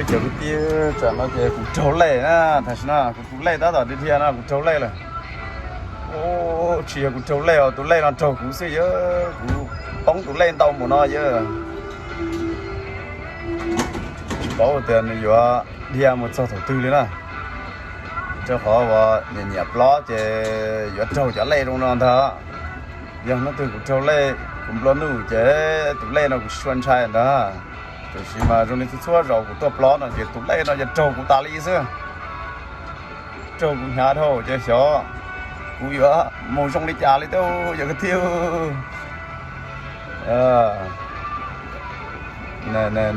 giờ cái tia chả nó cái củ trâu lệ na thật na củ lệ đã đỏ đi theo na củ trâu lệ là ô chỉ củ trâu lệ tủ lệ nó trâu củ xí chứ củ bóng tủ lệ tàu một nó chứ bảo tiền này vừa đi một số đầu tư đấy na cho họ và nhập lót chứ vừa trâu chả lệ trong nó đó giờ nó từ củ trâu lệ cũng lo nụ chứ tủ lệ nó cũng xuân sai đóแต่สิมาตรงนี้ทั่วเรากูตัวปลอน่ะจะตุ้มเล่น่ะจะโจกูตาลีซื่อโจกูหาเท่าจะชอกูอยู่อ่ะหมู่ชงลิจาเลยเต้าอย่าก็เที่ยว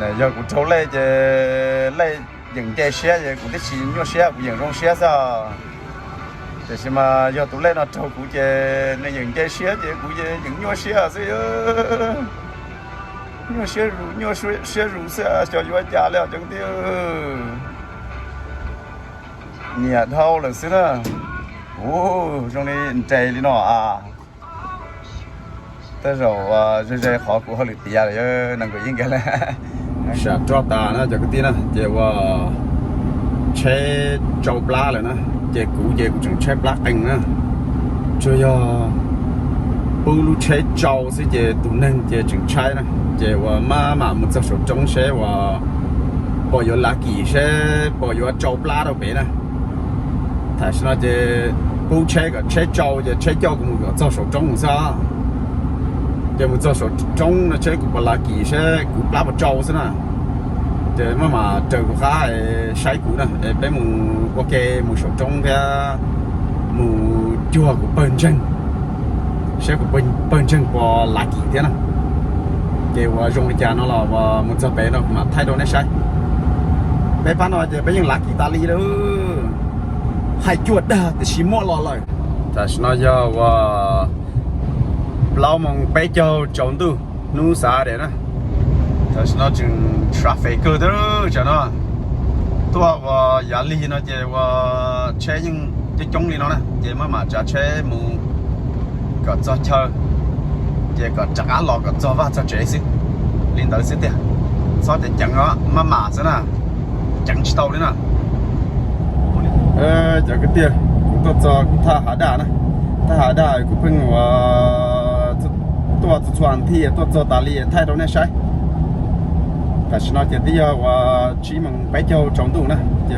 nè giờกูโจเล่จะเล่อย่างใจเสียจะกูได้ชิญเสียกูอย่างรงเสียซะแต่สิมาgiờตุ้มเล่น่ะโจกูจะในอย่างใจเสียจะกูจะอย่างเสียซื่อnhiều xe rủ xe cho vô nhà leo chẳng tiêu nhà thâu là xí đó trong này chạy đi nó tới rồi rồi khó của họ lựa tiền rồi năng có yên cái là sẽ cho ta nó cho cái tiền đó giờ xe trâu pla rồi nó giờ cũng chẳng xe pla anh nữa chơi bưu lu chế trâu sẽ về tụ nên về chừng trái nè về và mà một số trong sẽ và bỏ vô lá kỳ sẽ bỏ vô trâu pla đâu bé nè tại sao về bưu chế cái chế trâu cũng có số trong sao về một số trong nó chế cũng bỏ lá kỳ sẽ cũng pla vào trâu thế nè về mà trời của khá sai cũ nè bé một ok một số trong cái một chùa của bên chân sẽ có bên chân của lá kỳ thế nào kêu dùng để trả nó là một giờ bé nó mà thay đổi nó sai bé phán nói bé những lá kỳ ta li đó hai chuột đó thì chỉ mua lò lời ta nói cho lâu mong bé cho chọn tu nu xa để nó ta nói chừng traffic cơ đó cho nó tua và giá li nó chỉ chế những cái chống li nó nè chỉ mà trả chế một có cho chơi chỉ có chắc ăn lò có cho vào cho chế xí liên tới xí tiền sau thì chẳng có mà thế nào chẳng chỉ tàu đấy nào chẳng cái tiền cũng tôi cho cũng tha hả đà nè tha hả đà cũng phun tôi chuẩn thì tôi cho tali thay đổi này sai tại sao nó chỉ đi chỉ bằng bảy châu trong tủ nè chỉ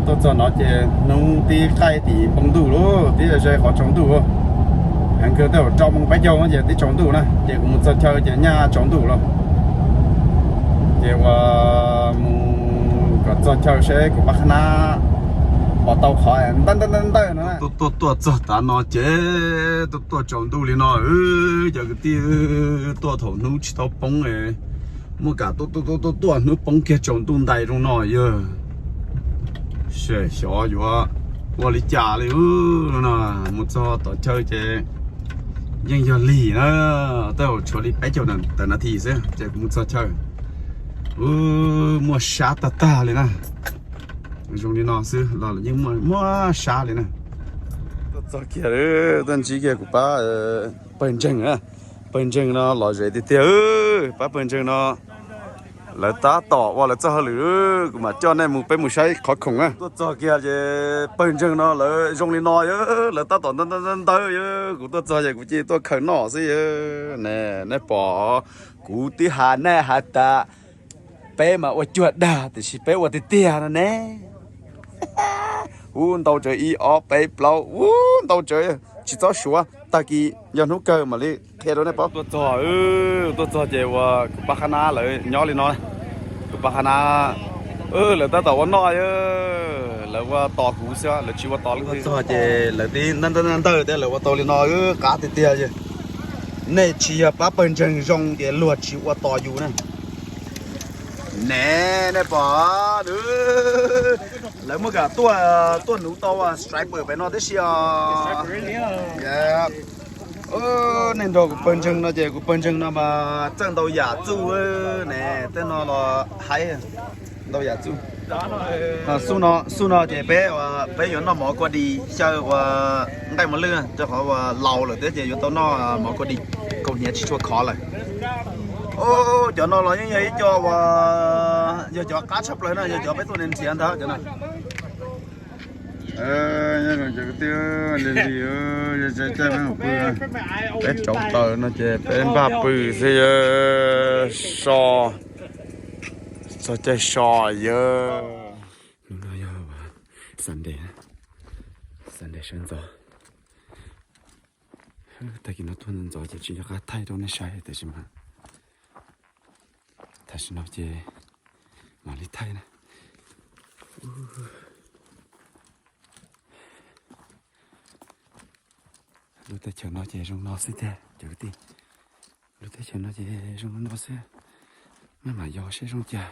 tôi cho nó chỉ nông tí khai thì bông đủ luôn tí là sẽ khó chống đủ luôn anh cứ theo trong một bãi dầu nó chỉ tí chống đủ nè chỉ cũng một giờ chơi chỉ nhà chống đủ luôn chỉ có giờ chơi sẽ của bác na bỏ tàu khỏi tân nữa tôi cho ta nó chế tôi chống đủ liền nó giờ cái tí tôi thầu nấu chỉ tao bông này mua cả tôi nấu bông kia chống đủ đầy trong nó giờ小有我哩家里那么早到chơi chơi nhưng giờ lì nữa tao cho đi bãi chỗ này tao nói thì xem chơi cũng sao chơi mua xá ta lên nè dùng đi nó xứ là nhưng mua xá lên nè tao kia đấy tao chỉ kia của ba bên chân nó lòi dậy thì tiêu ba bên chân nó là ta tỏ và là cho lửa mà cho nên một bên một sai khó khủng á tôi cho kia thì bên chân nó là dùng đi nói là ta tỏ tới của tôi cho vậy của chị tôi khởi nọ gì nè bỏ cú tí hà nè hà ta bé mà ở chuột đà thì chỉ bé ở tí tia nè tàu trời y ó bé plau tàu trời chỉ cho số ta kỳ giờ nó cơ mà đi theo đó này bác tôi cho chị và bác Hana lại nhỏ lên nói bác Hana là ta tàu nói là qua tàu cũ xưa là chỉ qua tàu lên cho chị là đi năn tới để là qua tàu lên nói cá thì tia chứ này chỉ bác bên chân rong để luộc chỉ qua tàu dù nè bỏ lấy một cả tua nấu tàu striper phải nói thế xia nên đồ của bên chân nó chỉ của bên chân nó mà chân đầu giả chu nè tên nó là hay đầu giả chu su nó chỉ bé giờ nó mỏ qua đi chơi và đây mà lưa cho họ và lầu rồi tới giờ tao nó mỏ qua đi câu nhẹ chỉ cho khó lại ô cho nó là như vậy cho và giờ cho cá sắp lại nè giờ cho mấy tôi nên tiền đó cho này nhưng mà giờ tiêu lên đi giờ chơi mấy một bữa bé trộn tờ nó chơi bên ba bự thì sò chơi sò giờ nó giờ Sunday sáng giờ tại vì nó tuần giờ chỉ là cái thay đổi nó sai thế chứ mà 다시 나오지 말리 타이나 lúc tới chờ nó về trong nó sẽ thế chờ tí lúc tới chờ nó về trong nó sẽ mà do sẽ trong chờ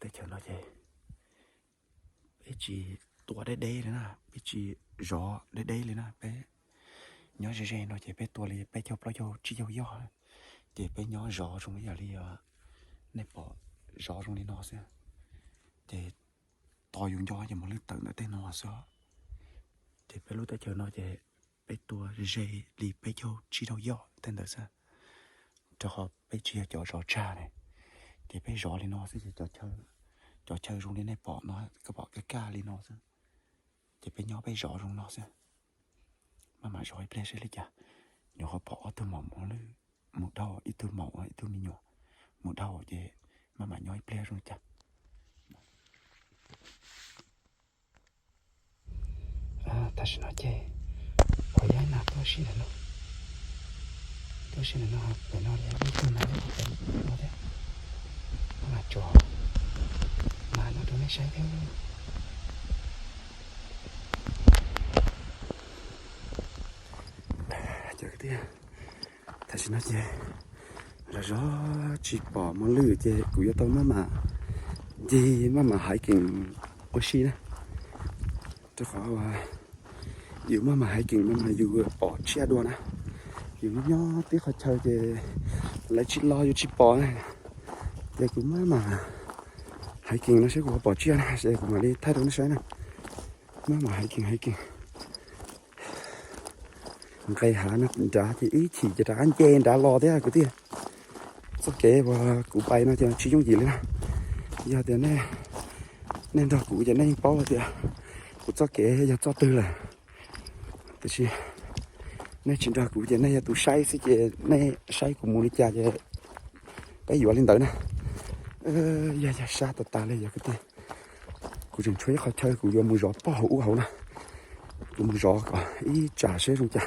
tới chờ nó về bé chỉ tua đây đây nữa nè bé chỉ rõ đây đâyเลยนะbé nhớ rè nó chỉ bé tua li bé cho chỉ cho gió chỉ bé nhớ rõ trong cái gì này bỏ rõ trong đi nó xem chỉ to dùng gió cho một lít tự nó tới nó sao chỉ bé lúc tới chờ nó chỉ bé tua rè li bé cho chỉ cho gió tên là sao cho họ bé chỉ cho rõ trà này thì bé rõ lên nó sẽ cho chơi trong đến này bỏ nó cái ca lên nó sẽ thì bé nhỏ bé rõ trong nó sẽ mà rồi bé sẽ lấy chả nhỏ họ bỏ từ mỏng nó một đầu ít từ mỏng ít từ nhỏ một đầu thì mà nhỏ bé trong chả 다시 나게 거야 나 도시는 너 배너리 무슨 말이 뭐래 맞죠 mà nó don't say theo chờ cái tia 다시 나게 là gió chỉ bỏ một lửa chứ của tôi mà gì mà hãy kinh oxy này tôi khó dù mà hãy kinh mà dù bỏ chia đua nè dù nó nhỏ tí khó chơi thì lấy chỉ lo vô chỉ bỏ này giờ cũng mà hiking nó sẽ có bỏ chia này sẽ cũng mà đi thay đổi nó sẽ này mà hiking cây hả nó đã thì ý chỉ cho anh chen đã lo thế à cái tiền sao kể và cụ bay nó chỉ giống gì nữa giờ thì nên đó cụ giờ nên bao thì cụ sao kể giờ cho tư là từ khi nên chuyện đó cụ giờ nên tụ say sẽ giờ nên say của mua đi cha giờ cái gì lên tới nè giờ xa ta lên giờ cái tiền cụ chừng chơi khó chơi cụ giờ mua gió bao hậu nè cụ mua gió cả ý trả sẽ không trả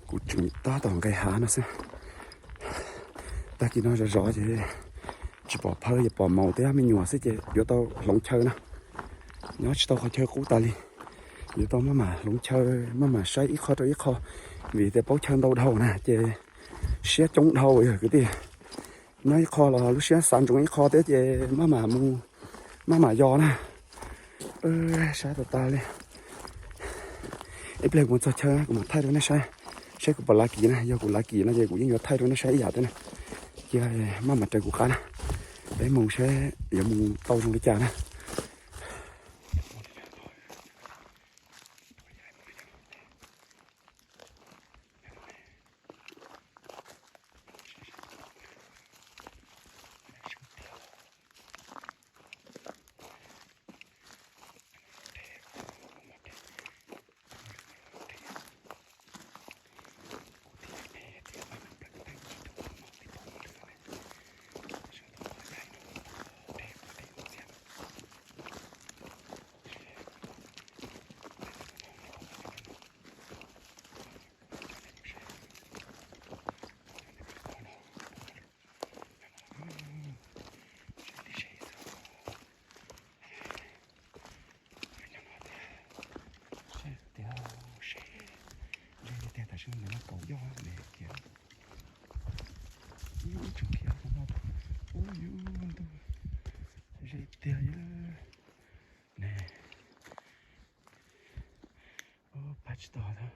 cụ chừng ta toàn cái há nó xem ta kia nó rõ chứ chỉ bỏ phơi và bỏ màu thế mình nhỏ sẽ chứ giờ tao lồng chơi nè nó chỉ tao khó chơi cũ ta đi giờ tao mà lồng chơi mà say ít khó vì thế bao chân đâu nè chứ xe chống đâu rồi cái gì nói khó là lúc xe sản trong ít khó thế chứ mà do nè sai ta đi ít lên muốn chơi cũng thay đổi nó sai của bà lá kỳ này giờ của lá kỳ nó giờ của những người thay đổi nó sai giả thế này giờ mà mặt trời của cá này để mùng sẽ giờ mùng tàu trong cái trà này nó cầu do này kìa yêu chung kia không đâu ôi yêu tôi dây tia nè ô patch to đó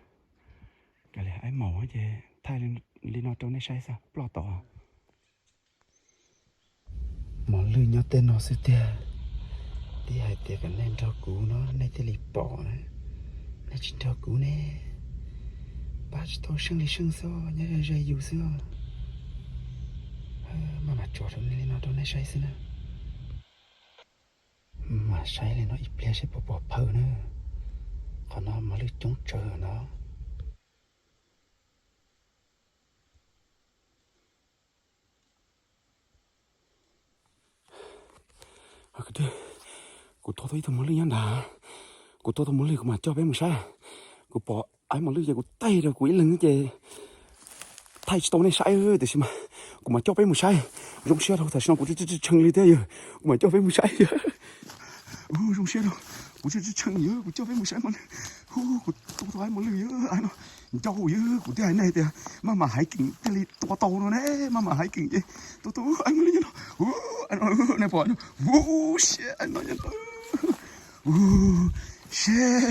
cái này ai màu chứ thay lên nó trong này sai sao plot to món lươn nhớ tên nó sẽ tia đi hai tia cái nên cho cú nó này thì lì bỏ này này chỉ cho cú nè bà chỉ tôi sinh lý sinh so nhớ ra yêu xưa mà cho trong này nó trong này sai xí nữa mà sai lên nó ít lẽ sẽ bỏ phơ nữa còn nó mà lấy chống chờ nó cái gì cô tôi thấy muốn lấy nhá đà cô tôi muốn lấy mà cho bé một sai cô bỏ ai mà lấy giờ cô tay rồi cô ý lưng cái thay tao này sai ơi, thì mà cô mà cho bé một sai, rong xe đâu, tại sao cô chỉ chân đi thế giờ, cô mà cho bé một sai giờ, rong xe đâu, cô chỉ chân giờ, cô cho bé một sai mà, cô ai mà lấy giờ, ai nó, cho giờ, cô thấy ai này thì, mà hãy kinh cái gì to nó đấy, mà hãy kinh gì, to anh mà lấy giờ nó, anh nó này bỏ nó, xe anh nói nó, xe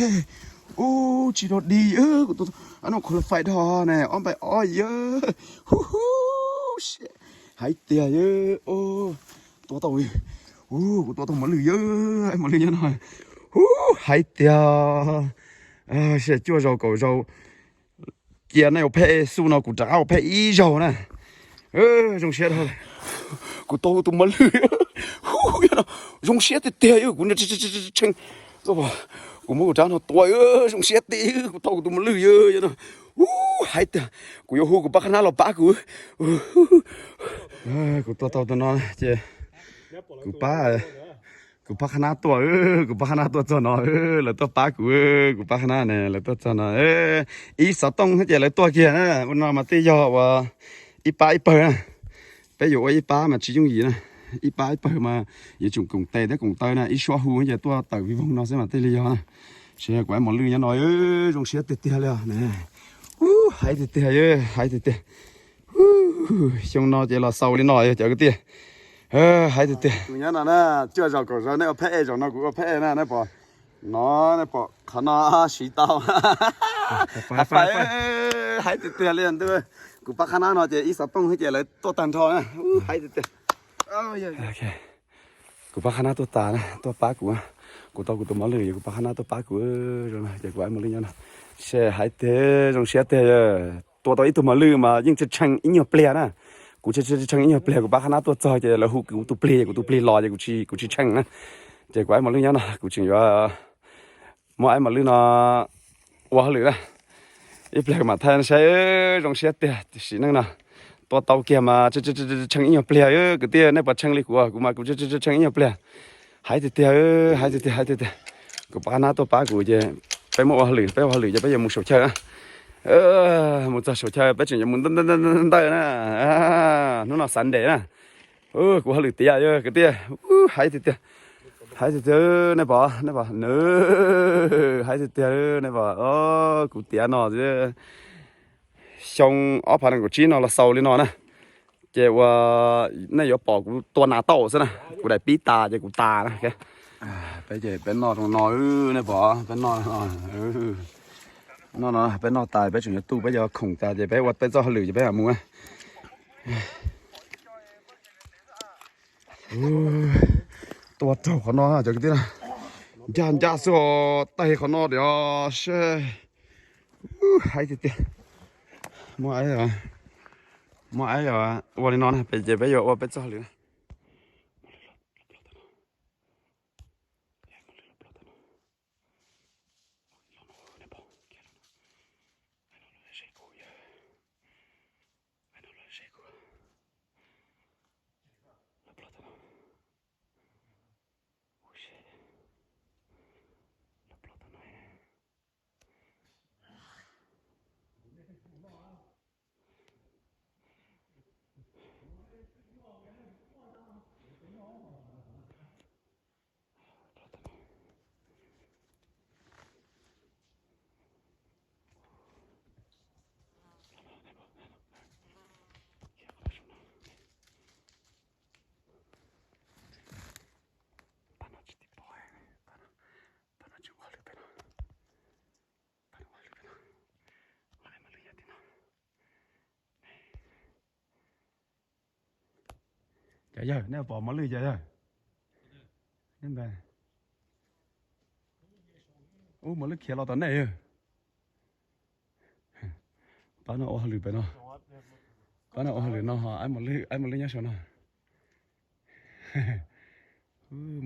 ô chỉ đột đi của tôi anh nó còn phải đò này ông phải oi hãy tiền ô tôi của tôi mà lười anh mà lười như này hãy tiền sẽ chua rau cầu rau kia này phải su nó cũng trả phải ý rau này trong xe thôi của tôi mà lười trong xe thì tiền của nó chân rồi cô mua trắng nó tuổi trong xe tí cô tao tụi mình lười vậy đó hay ta cô yêu cô bác nó là bác cô tao nó chứ cô bác nó tuổi cho nó là tao bác cô bác nó này là tao cho nó ý sao tông hết vậy là tuổi kia nè con nào mà tây giờ và ít bờ bây giờ ít bá mà chỉ dùng gì nè ít bá mà giờ chúng cùng tây đấy cùng tây nè ít xóa hú giờ tôi tự vi vong nó sẽ mà tây lý do nè xe quái món lư nhá nói trong xe tê têเลยnè hay tê tê hay tê tê trong nó chỉ là sau lên nói chờ cái tê hay tê tê nhá nè chưa giờ có giờ nó phê rồi nó cũng phê nè nó bỏ khả năng xí tao phải hay tê tê lên thôi cũng bắt khả năng nó chỉ ít sáu tông hết chỉ là to tàn thôi nè hay tê tê โอเคกูปะคณะตัวตานะตัวป้ากูกูตัวมาเลยกูปะคณะตัวป้ากูจังนะจะกูไอ้มาเลยนะเช่หายเตจงเสียเตตัวอีตัวมาลือมายิ่งจะชังอีหยเปลี่ยนะกูจะชังอีหยเปลี่ยกูปะคณะตัวจอยจะแล้วกูตัวเปลี่ยรอจะกูชังนะจะกูไอ้มาเลยนะกูจึงว่ามาไอ้มาเลยนะว่าเลยนะอีเปลี่ยมาแทนใช้จงเสียเตสินั่งนะตัวเตาเกียมาจะชังอีหยเปลี่ยกูเตี้ยในปัจจังเลยกูมากูจะชังอีหยเปลี่ยหายเตี้ยหายเตี้ยกูปะคณะตัวป้ากูจะไปหมดว่าเลยจะไปยังมุสเชนะมุสเชไปจึงยังมุนได้นะนู่นน่ะสันเดนะกูหาเลยเตี้ยกูเตี้ยหายเตี้ยในบ่เนอหายเตี้ยในบ่กูเตี้ยเนาะจะช่องอ้อพันกูจีนเนาะละเซาเลยเนาะนะเจ้าว่าในยอปอกูตัวหน้าโตซะนะกูได้ปีตาจะกูตานะแกไปเจ้เป็นนอตรงนอในบ่เป็นนอnó bên nó tài bên chúng tu bây giờ khủng tài thì bé vật bên do lử thì bé hả muaตัวเจ้าของnóจะcái nào dàn dàn số tayของnó để xe hay thì tiền mua ấy rồiวันนี้นอนไปเจ็บไปอยู่ว่าเป็นเจ้าหรือchạy giờ nếu bỏ món lưới chạy giờ nên về món lưới kia lo tận này bán nó ô lưới bên nó bán nó ô lưới nó họ ai món lưới nhá sao nó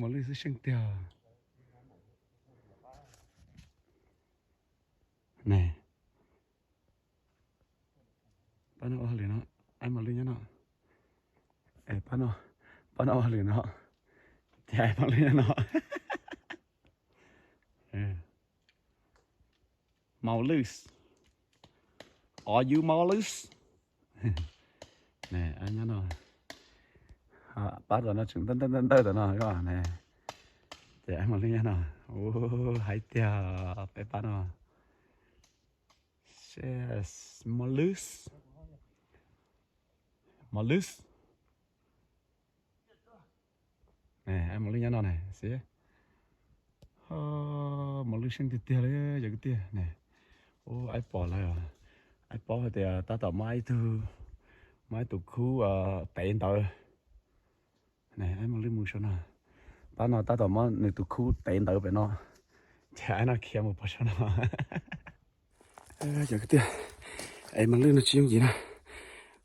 món lưới sẽ sinh tiêu này bán nó ô lưới nó ai món lưới nhá nó bán nó lửa nó chạy bán lửa nó màu loose are you màu loose nè anh nhá nó bắt rồi nó chừng tân rồi nó các bạn nè chạy bán lửa nó hay tia bé bán nó yes màu loose nè em một ly nhá nó này xí một ly xanh tia đấy giờ cái tia này ai bỏ lại à ai bỏ thì ta tao mai tụ khu tiền tao này em một ly mua số nào ta nói ta tao mai người tụ khu tiền tao vậy nó chả nó kia một bao số nào giờ cái tia em một ly nó chiếm gì nè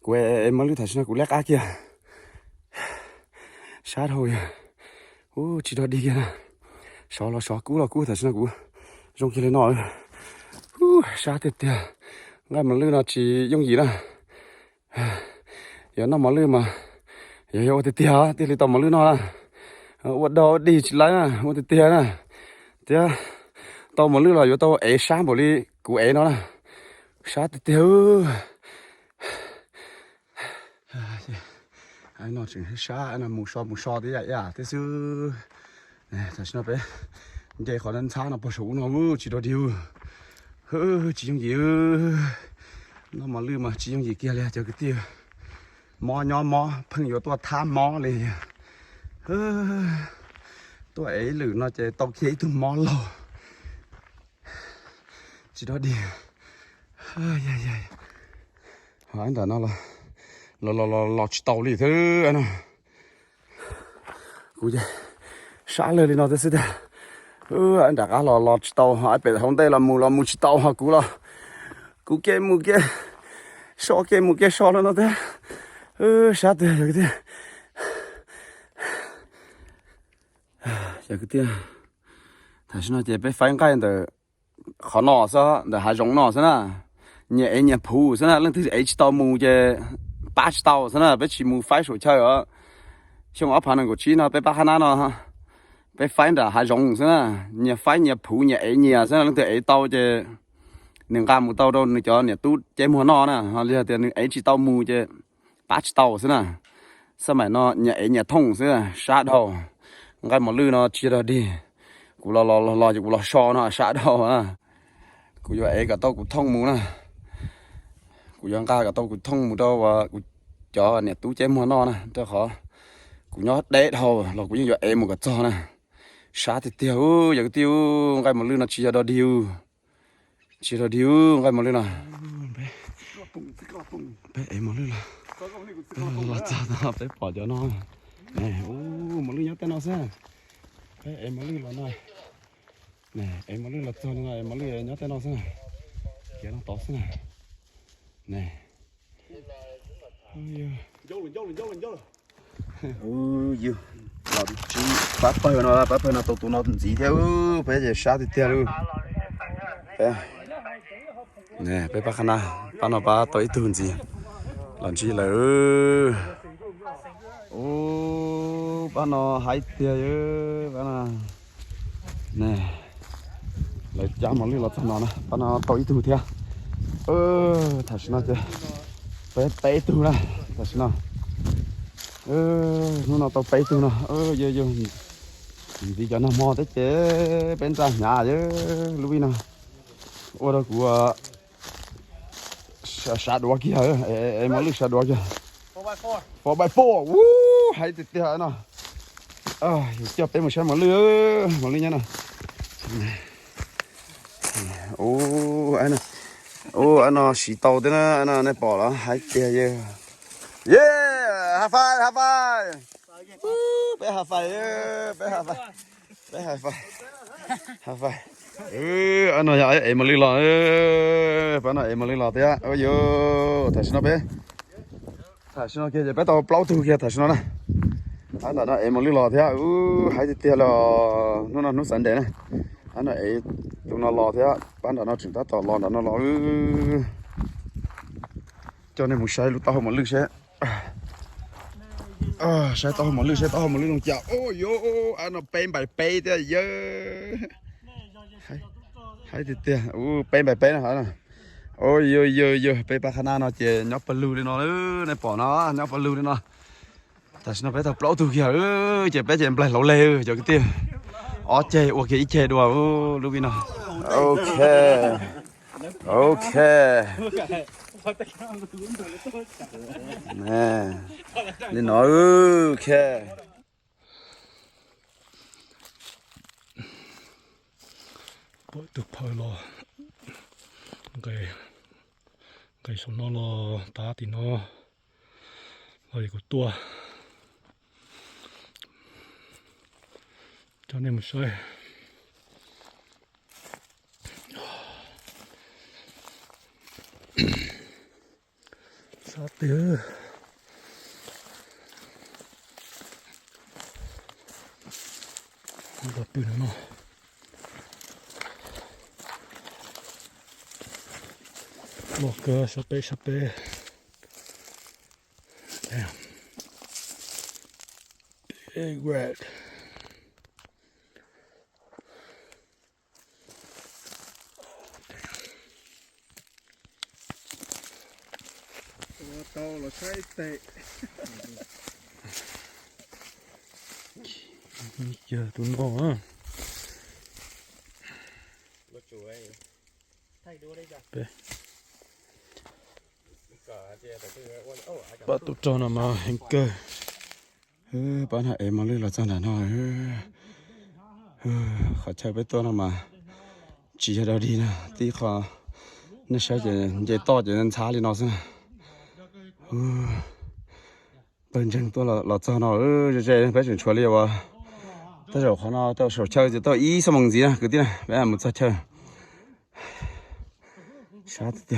của em một ly thật sự nó cũng lắc á kia sát thôi chỉ đó đi kia nè xó cú thật sự nó cú dùng kia lên nọ sát tiệt ngay mà lư nó chỉ dùng gì nè giờ nó mà lư mà giờ tiệt lên tàu mà lư nó nè vật đó đi chỉ lấy nè vật tiệt nè tiệt tàu mà lư là giờ tàu ế sáng bỏ đi cú ế nó nè sát tiệt ai nói chuyện xa nó mù so thế vậy à thế chứ này thật sự nó bé vậy khỏi nên xa nó bỏ số nó chỉ đó điều chỉ dùng gì nó mà lư mà chỉ dùng gì kia là cho cái tiêu mò phăng vô tôi tham mò liền tôi ấy lử nó chạy tao khí tôi mò lo chỉ đó điều hỏi anh ta nó là lò tàu đi thứ anh à กูจะชาเลยเนาะแต่สิเด้อันดักอ่ะรอชิตาวไอ้เป็ดของได้ละมูชิตาวฮะกูละกูเกมูเกชอเกมูเกชอแล้วเนาะเด้ชาเด้อเด้这个店，但是呢，这被翻盖的好闹噻，的还容闹噻呢。你铺噻呢，那都是H刀木的80刀噻呢，被起木翻手敲哟。像我朋友过去呢，被把他那呢哈，被翻的还容噻呢。你翻你铺你你啊噻，那都1刀的，能干木刀你叫你都这么闹呢，哈，你这H刀木的80刀噻呢。สมัยเนาะเนี่ยท่งเสื้อชาดาวงั้นหมดลือเนาะชีระดีกูรออยู่กูรอชอเนาะชาดาวอ่ะกูอยู่กับโตกูท่องมูนะกูยังกล้ากับโตกูท่องมูตัวว่ากูจอเนี่ยตู้เจมหัวนอนะเจ้าขอกูยอดเด็ดเฮาเรากูยังอยู่มูกับจอนะชาติเตียวอย่างเตียวงั้นหมดลือเนาะชีระดีงั้นหมดลือเนาะไปหมดลือละเราจะไปปอดเดี๋ยวน้องนี่โอ้มาลื้อยัดเต้นเอาซะไปมาลื้อเราหน่อยนี่มาลื้อเราตัวหน่อยมาลื้อยัดเต้นเอาซะเกี่ยวน้องต่อซะนี่โย่โอ้ยเราจีปั๊บเปิดเนาะตัวน้องจีเที่ยวไปจะชาติเที่ยวไปนี่ไปปะขนาดปะเนาะปะตัวอีตุนจีหลังชีเลยโอ้บ้านนอหายเตี้ยเยอะบ้านน่ะนี่เลยจ้ามันเรื่องเราทำนอนะบ้านนอต่อยตูเทียถ้าชนะจะไปตูนะถ้าชนะนู่นเราต่อไปตูนะเยอะดีจังนะมอแต่เจ๊เป็นจ้าหยาเยอะลุยนะโอ้เรากลัวชาดวกี้เหรอมาลึกชาดวกี้ 4x4 วู้ให้ติดเตี้ยเนาะอยู่เจ้าเป็นมาใช้มาลึกเนี่ยนะโอ้อันน่ะสีเตาเด้อนะอันน่ะในปอละให้เตี้ยเยอะเย้ฮาไฟไปฮาไฟอันน่ะไอ้มาลึกละปะน่ะไอ้มาลึกละเตี้ยโอ้ยถ้าชนะไปถ้าชนะแกจะไปต่อเปล่าถูกแกถ้าชนะนะอันนั้นไอ้มันลือหล่อเท่าให้ติดเตี้ยแล้วนู่นสันเดนะอันนั้นไอ้ตรงนั้นหล่อเท่าบ้านนั้นถึงต่อหล่อนั้นหล่อเจ้าในหมู่ชายลูกเต้ามันลือใช่ใช่เต้ามันลือตรงเจ้าโอ้ยอันนั้นเป็นใบเปย์เตี้ยเยอะให้ติดเตี้ยเป็นใบเปย์นะฮะโอ้ยไปปะขนาดเนาะเจนับปลูเลยเนาะในปอเนาะนับปลูเลยเนาะแต่ฉันไปต่อเปล่าถูกอย่างเจไปเจไปเราเลยเจ้าก็เตี้ยเจโอเคอีเจดูว่าลูกพี่เนาะโอเคนี่เนาะโอเคปล่อยตุกพอรอcái số nó là ta thì nó là cái tua cho nên một xoay sát tía đập bự nó Look, chape. Damn. Big rat. Tao là sai tệ. Giờ tụi nó á. Nó chuối. Thay đua đây kìa. Bắt tụt cho nó mà hình cơ bán hạ em mà lưu là sao là nó khỏi chơi với tôi nó mà chỉ cho đâu đi nè tí khó nó sẽ chỉ to chỉ nên xá đi nó xem 本身多了老早呢就这白整出来哇但是可能到手敲就到一什么子啊搿点别没再敲啥子的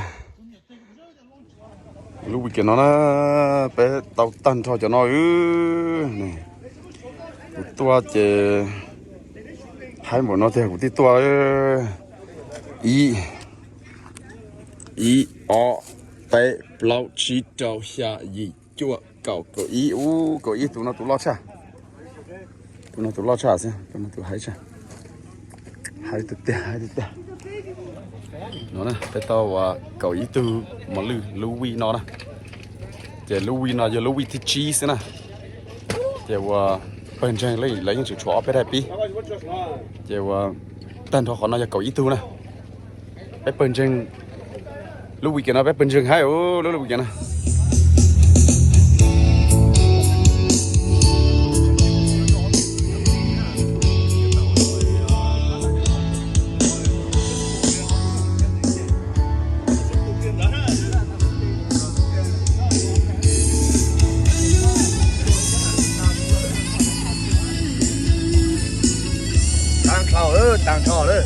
lúc weekend nó bé tàu tan cho nó này tua chè hai một nó thì cũng tí tua ý bé lâu chỉ trâu xa gì chua cậu ý cậu ý tụi nó tụi lo cha xem tụi nó tụi hay cha hay tụi nó nè bé tao cậu ý từ mà Louis nó nè chè Louis nó giờ Louis thì cheese nè chè bên trên lấy những chữ chó bé đẹp đi chè tên thôi nó giờ cậu ý từ nè bé bên trên Louis kia nó bé bên trên hay Louis kia nè当炒了。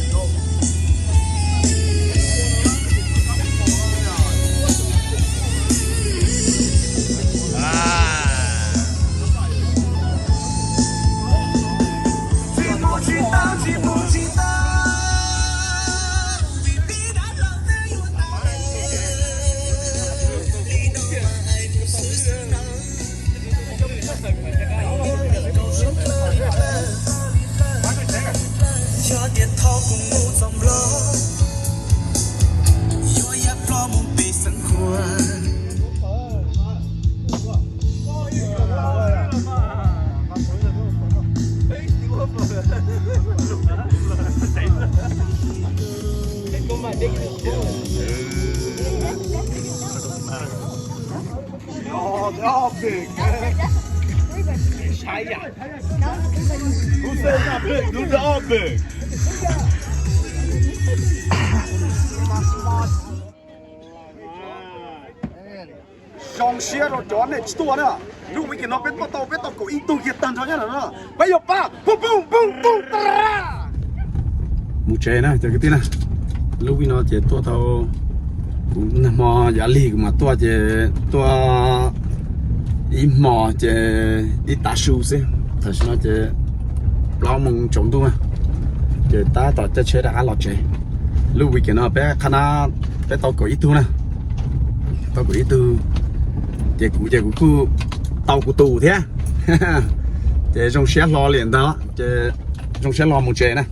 Ja, big. Scheia. Du bist ja big, du bist auch big. Dòng xe rồi chó này tua nữa. Lúc mình nó biết tao có ít tu kiệt tàn cho nhá nữa. Bây giờ pa, bum bum bum bum ta. Mu chơi nè, chơi cái tí nè. Lúc mình nó chơi tua tao cũng mà giá lì mà tua chơi tua ít mò chơi ít đá su xí, thật sự nó chơi lao mông trống tu mà chơi ta tao chơi đã lọt chơi. Lúc mình nó bé khả năng bé tao có ít tu nè, tao có ít tu. Chơi cụ tàu của tù thế chơi trong xe lo liền đó chơi trong xe lo một chơi này